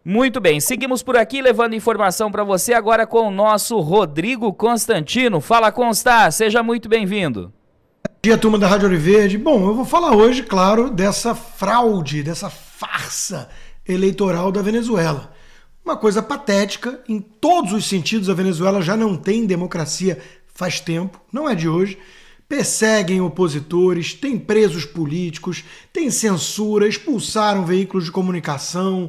Muito bem, seguimos por aqui levando informação para você agora com o nosso Rodrigo Constantino. Fala, Consta, seja muito bem-vindo. Bom dia, turma da Rádio Ouro Verde. Bom, eu vou falar hoje, claro, dessa fraude, dessa farsa eleitoral da Venezuela. Uma coisa patética, em todos os sentidos. A Venezuela já não tem democracia faz tempo, não é de hoje. Perseguem opositores, tem presos políticos, tem censura, expulsaram veículos de comunicação.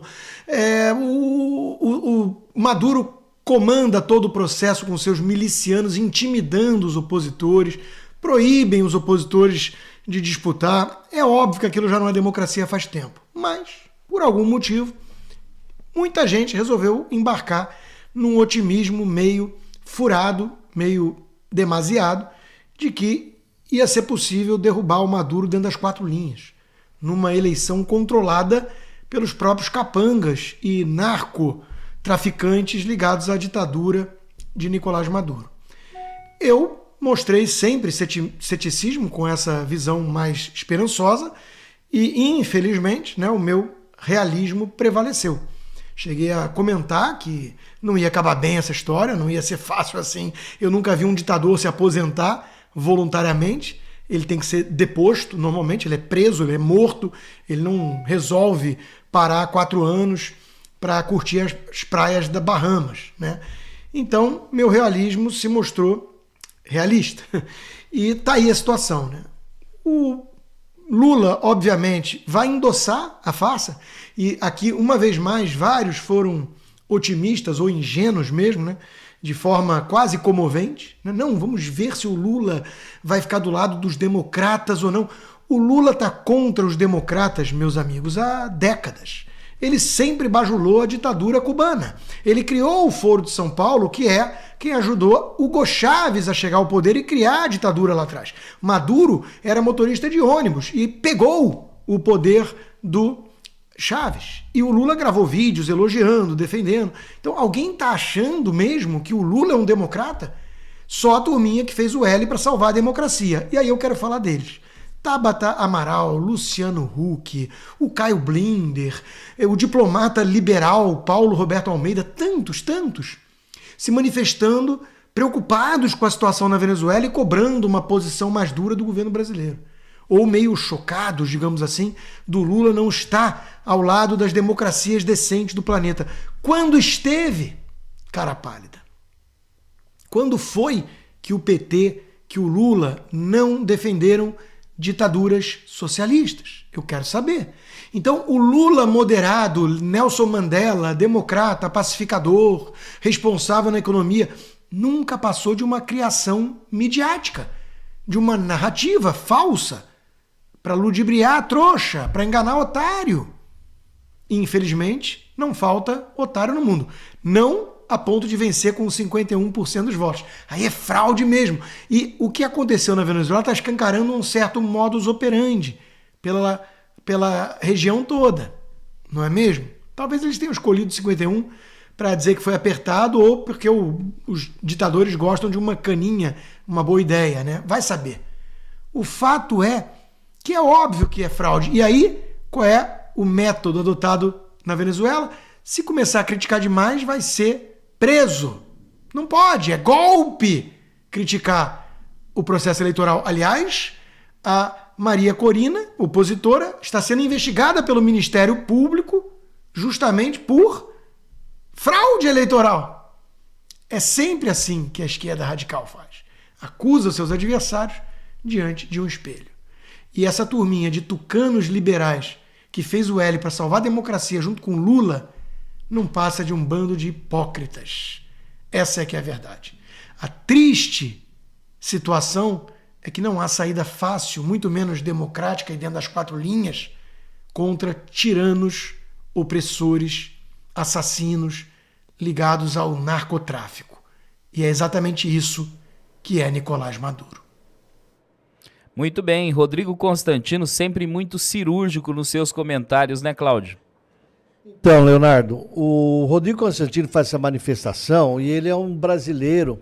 O Maduro comanda todo o processo com seus milicianos, intimidando os opositores, proíbem os opositores de disputar. É óbvio que aquilo já não é democracia faz tempo, mas, por algum motivo, muita gente resolveu embarcar num otimismo meio furado, meio demasiado, de que ia ser possível derrubar o Maduro dentro das 4 linhas, numa eleição controlada pelos próprios capangas e narcotraficantes ligados à ditadura de Nicolás Maduro. Eu mostrei sempre ceticismo com essa visão mais esperançosa e, infelizmente, o meu realismo prevaleceu. Cheguei a comentar que não ia acabar bem essa história, não ia ser fácil assim. Eu nunca vi um ditador se aposentar voluntariamente. Ele tem que ser deposto, normalmente, ele é preso, ele é morto, ele não resolve parar 4 anos para curtir as praias da Bahamas, né? Então, meu realismo se mostrou realista. E tá aí a situação, né? O Lula, obviamente, vai endossar a farsa, e aqui, uma vez mais, vários foram otimistas ou ingênuos mesmo, né? De forma quase comovente. Não, vamos ver se o Lula vai ficar do lado dos democratas ou não. O Lula está contra os democratas, meus amigos, há décadas. Ele sempre bajulou a ditadura cubana. Ele criou o Foro de São Paulo, que é quem ajudou Hugo Chávez a chegar ao poder e criar a ditadura lá atrás. Maduro era motorista de ônibus e pegou o poder do Chávez. E o Lula gravou vídeos elogiando, defendendo. Então alguém está achando mesmo que o Lula é um democrata? Só a turminha que fez o L para salvar a democracia. E aí eu quero falar deles. Tabata Amaral, Luciano Huck, o Caio Blinder, o diplomata liberal Paulo Roberto Almeida, tantos, se manifestando, preocupados com a situação na Venezuela e cobrando uma posição mais dura do governo brasileiro. Ou meio chocados, digamos assim, do Lula não estar ao lado das democracias decentes do planeta. Quando esteve, cara pálida? Quando foi que o PT, que o Lula não defenderam ditaduras socialistas? Eu quero saber. Então, o Lula moderado, Nelson Mandela, democrata, pacificador, responsável na economia, nunca passou de uma criação midiática, de uma narrativa falsa, para ludibriar a trouxa, para enganar otário. Infelizmente, não falta otário no mundo. Não a ponto de vencer com 51% dos votos. Aí é fraude mesmo. E o que aconteceu na Venezuela está escancarando um certo modus operandi pela região toda. Não é mesmo? Talvez eles tenham escolhido 51 para dizer que foi apertado ou porque os ditadores gostam de uma caninha, uma boa ideia, né? Vai saber. O fato é que é óbvio que é fraude. E aí, qual é o método adotado na Venezuela? Se começar a criticar demais, vai ser preso. Não pode, é golpe criticar o processo eleitoral. Aliás, a Maria Corina, opositora, está sendo investigada pelo Ministério Público justamente por fraude eleitoral. É sempre assim que a esquerda radical faz. Acusa os seus adversários diante de um espelho. E essa turminha de tucanos liberais que fez o L para salvar a democracia junto com Lula não passa de um bando de hipócritas. Essa é que é a verdade. A triste situação é que não há saída fácil, muito menos democrática e dentro das 4 linhas, contra tiranos, opressores, assassinos ligados ao narcotráfico. E é exatamente isso que é Nicolás Maduro. Muito bem, Rodrigo Constantino sempre muito cirúrgico nos seus comentários, né, Cláudio? Então, Leonardo, o Rodrigo Constantino faz essa manifestação e ele é um brasileiro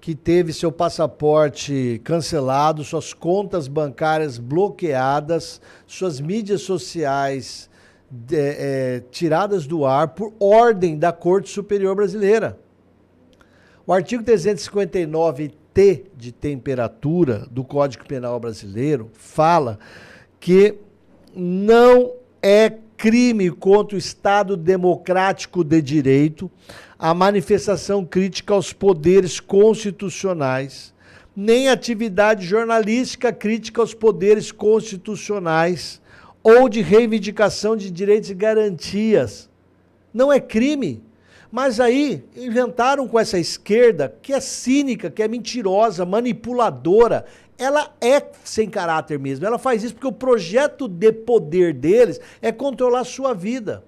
que teve seu passaporte cancelado, suas contas bancárias bloqueadas, suas mídias sociais tiradas do ar por ordem da Corte Superior Brasileira. O artigo 359-T de temperatura do Código Penal Brasileiro fala que não é crime contra o Estado democrático de direito a manifestação crítica aos poderes constitucionais, nem atividade jornalística crítica aos poderes constitucionais ou de reivindicação de direitos e garantias. Não é crime. Mas aí inventaram com essa esquerda que é cínica, que é mentirosa, manipuladora. Ela é sem caráter mesmo. Ela faz isso porque o projeto de poder deles é controlar a sua vida.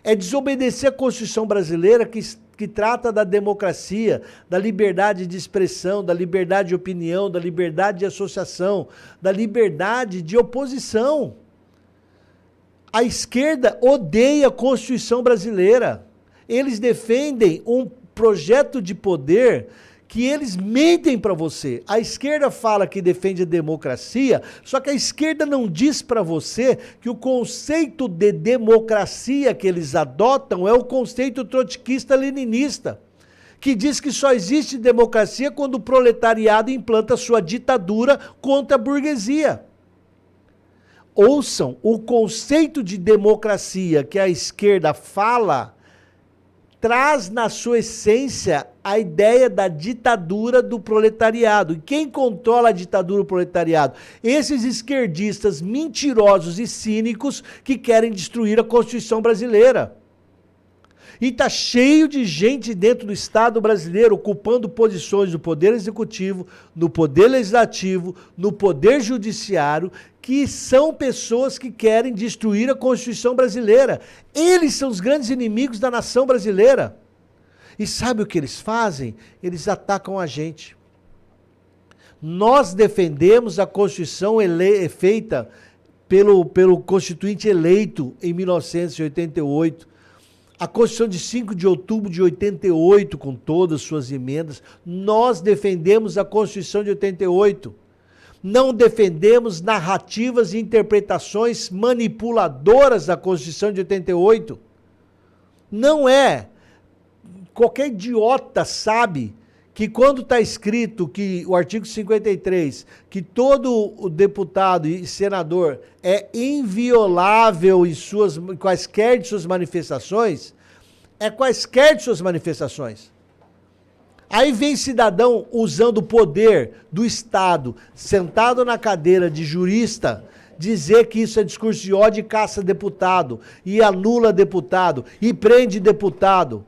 É desobedecer a Constituição brasileira que trata da democracia, da liberdade de expressão, da liberdade de opinião, da liberdade de associação, da liberdade de oposição. A esquerda odeia a Constituição brasileira. Eles defendem um projeto de poder que eles mentem para você. A esquerda fala que defende a democracia, só que a esquerda não diz para você que o conceito de democracia que eles adotam é o conceito trotskista-leninista, que diz que só existe democracia quando o proletariado implanta sua ditadura contra a burguesia. Ouçam, o conceito de democracia que a esquerda fala traz na sua essência a ideia da ditadura do proletariado. E quem controla a ditadura do proletariado? Esses esquerdistas mentirosos e cínicos que querem destruir a Constituição brasileira. E está cheio de gente dentro do Estado brasileiro ocupando posições no Poder Executivo, no Poder Legislativo, no Poder Judiciário, que são pessoas que querem destruir a Constituição brasileira. Eles são os grandes inimigos da nação brasileira. E sabe o que eles fazem? Eles atacam a gente. Nós defendemos a Constituição feita pelo Constituinte eleito em 1988. A Constituição de 5 de outubro de 88, com todas as suas emendas, nós defendemos a Constituição de 88. Não defendemos narrativas e interpretações manipuladoras da Constituição de 88. Não é. Qualquer idiota sabe que quando está escrito que o artigo 53, que todo o deputado e senador é inviolável em quaisquer de suas manifestações, é quaisquer de suas manifestações. Aí vem cidadão usando o poder do Estado, sentado na cadeira de jurista, dizer que isso é discurso de ódio e caça deputado, e anula deputado, e prende deputado.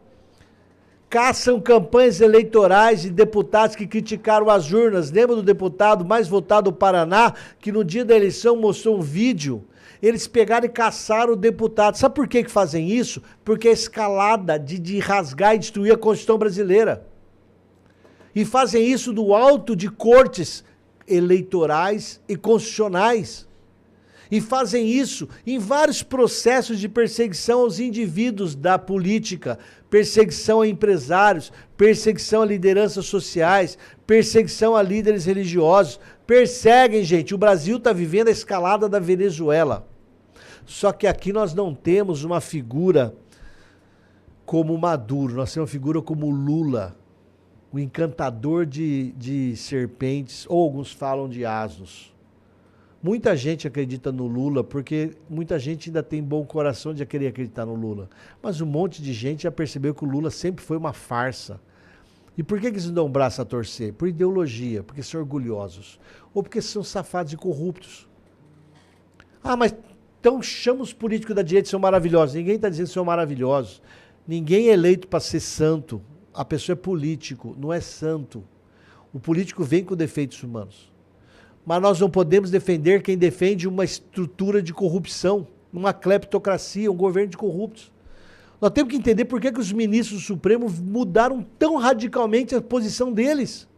Caçam campanhas eleitorais de deputados que criticaram as urnas. Lembra do deputado mais votado do Paraná, que no dia da eleição mostrou um vídeo? Eles pegaram e caçaram o deputado. Sabe por que fazem isso? Porque é escalada de rasgar e destruir a Constituição brasileira. E fazem isso do alto de cortes eleitorais e constitucionais. E fazem isso em vários processos de perseguição aos indivíduos da política, perseguição a empresários, perseguição a lideranças sociais, perseguição a líderes religiosos. Perseguem, gente. O Brasil está vivendo a escalada da Venezuela. Só que aqui nós não temos uma figura como Maduro, nós temos uma figura como Lula, o encantador de serpentes, ou alguns falam de asnos. Muita gente acredita no Lula, porque muita gente ainda tem bom coração de querer acreditar no Lula. Mas um monte de gente já percebeu que o Lula sempre foi uma farsa. E por que eles não dão um braço a torcer? Por ideologia, porque são orgulhosos. Ou porque são safados e corruptos. Ah, mas então chama os políticos da direita, são maravilhosos. Ninguém está dizendo que são maravilhosos. Ninguém é eleito para ser santo. A pessoa é político, não é santo. O político vem com defeitos humanos. Mas nós não podemos defender quem defende uma estrutura de corrupção, uma cleptocracia, um governo de corruptos. Nós temos que entender por que os ministros do Supremo mudaram tão radicalmente a posição deles.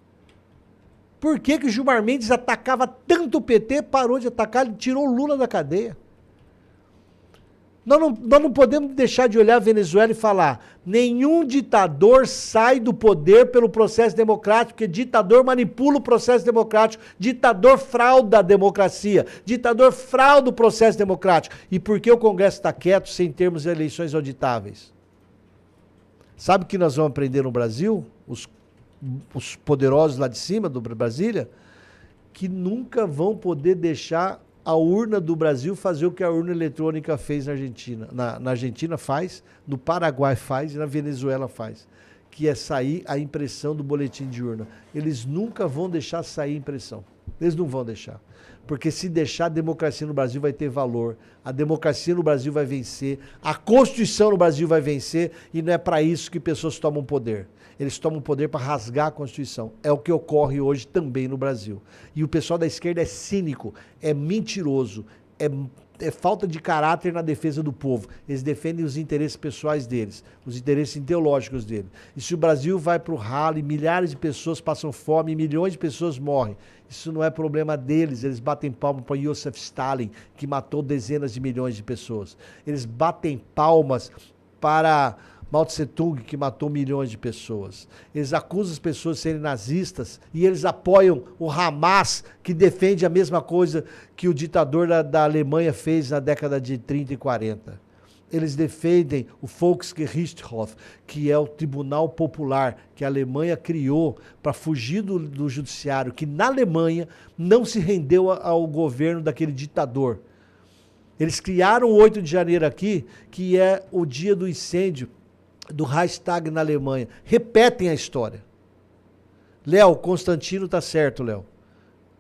Por que o Gilmar Mendes atacava tanto o PT, parou de atacar, ele tirou o Lula da cadeia. Nós não podemos deixar de olhar a Venezuela e falar: nenhum ditador sai do poder pelo processo democrático, porque ditador manipula o processo democrático, ditador frauda a democracia, ditador frauda o processo democrático. E por que o Congresso está quieto sem termos eleições auditáveis? Sabe o que nós vamos aprender no Brasil? Os poderosos lá de cima, do Brasília, que nunca vão poder deixar a urna do Brasil fazer o que a urna eletrônica fez na Argentina. Na Argentina faz, no Paraguai faz e na Venezuela faz. Que é sair a impressão do boletim de urna. Eles nunca vão deixar sair a impressão. Eles não vão deixar. Porque se deixar, a democracia no Brasil vai ter valor. A democracia no Brasil vai vencer. A Constituição no Brasil vai vencer. E não é para isso que pessoas tomam poder. Eles tomam poder para rasgar a Constituição. É o que ocorre hoje também no Brasil. E o pessoal da esquerda é cínico, é mentiroso, é falta de caráter na defesa do povo. Eles defendem os interesses pessoais deles, os interesses ideológicos deles. E se o Brasil vai para o ralo e milhares de pessoas passam fome e milhões de pessoas morrem, isso não é problema deles. Eles batem palmas para Joseph Stalin, que matou dezenas de milhões de pessoas. Eles batem palmas para Mao Tse Tung, que matou milhões de pessoas. Eles acusam as pessoas de serem nazistas e eles apoiam o Hamas, que defende a mesma coisa que o ditador da Alemanha fez na década de 30 e 40. Eles defendem o Volksgerichtshof, que é o tribunal popular que a Alemanha criou para fugir do judiciário, que na Alemanha não se rendeu ao governo daquele ditador. Eles criaram o 8 de janeiro aqui, que é o dia do incêndio do Reichstag na Alemanha. Repetem a história. Léo, Constantino tá certo, Léo.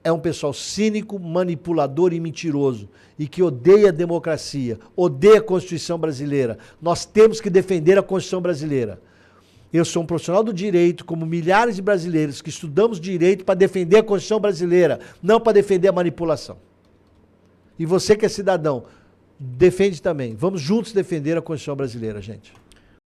É um pessoal cínico, manipulador e mentiroso. E que odeia a democracia, odeia a Constituição brasileira. Nós temos que defender a Constituição brasileira. Eu sou um profissional do direito, como milhares de brasileiros que estudamos direito para defender a Constituição brasileira, não para defender a manipulação. E você que é cidadão, defende também. Vamos juntos defender a Constituição brasileira, gente.